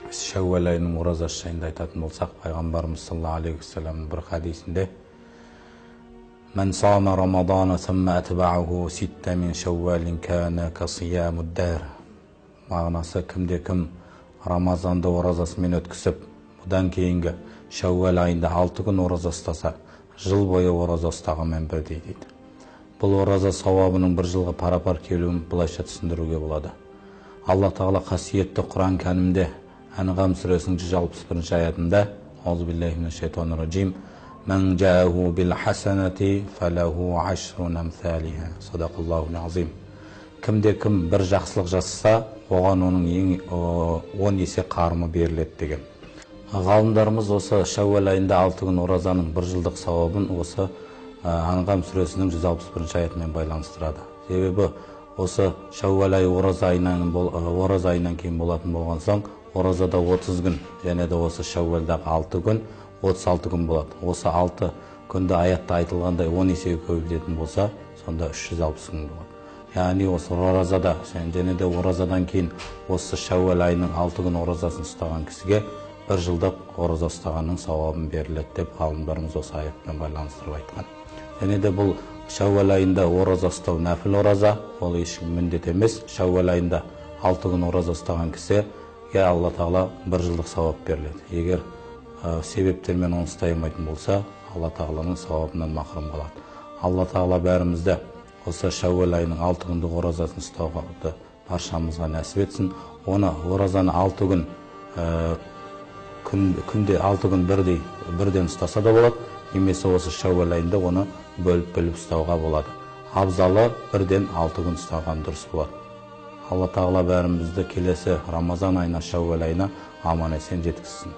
Шәуәл айының оразасы жайында айтатын болсақ, пайғамбарымыз саллаллаху алейхи вассаламның бір хадисінде: "Мен сама Рамадана сумма атбаъаху ситта мин шәуәлин кана касиямуд дар." Мағынасы, кімде-кім Рамазанды оразасымен өткізіп, бұдан кейінгі Шәуәл айында 6 күн ораза ұстаса, жыл бойы ораза ұстағанмен бірдей дейді. Бұл ораза сауабының бір жылға пара-пар келуін былайша түсіндіруге болады. Алла Тағала қасиетті Құран кәрімде Әнғам сүресінің 161 аятында: "Аузубиллахи минашшайтанирраджим. Мен жааху бил хасанати фалаху ашру амсалиха." Садақаллахул азим. Кімде-кім бір жақсылық жасаса, оған оның 10 есе қарымы беріледі деген. Ғалымдарымыз осы Шәуәл айында 6 күн оразаның бір жылдық сауабын осы Анғам сүресінің 161 аятымен байланыстырады. Себебі осы Шәуәл айы ораза айынан кейін болатын болған соң, оразада 30 күн, және де осы Шәуәлдағы 6 күн 36 күн болады. Осы 6 күнді аятта айтылғандай 10 есеге көбейтетін болса, сонда 360 күн болады. Яғни осы оразада, және де оразадан кейін осы Шәуәл айының 6 күн оразасын ұстаған кісіге бір жылдық ораза ұстағанның сауабын беріледі деп ғалымдарымыз осы аятпен байланыстырып айтқан. Және де бұл Шәуәл айында ораза ұстау нәпіл ораза, ол ешкім міндет емес. Шәуәл айында 6 күн ораза ұстаған кісіге Алла Тағала бір жылдық сауап беріледі. Егер себептермен оны ұстай алмайтын болса, Алла Тағаланың сауабынан махрұм қалады. Алла Тағала бәрімізді осы Шәуәл айының 6 күндік оразасын ұстауға баршамызға нәсіп етсін. Оны оразаны 6 күн күнде 6 күн бірден ұстаса да болады, немесе осы Шәуәл айында оны бөліп ұстауға болады. Абзалы бірден 6 күн ұстаған дұрыс болады. Алла Тағала бәрімізді келесі Рамазан айына, Шәуәл айына аман есен жеткізсін.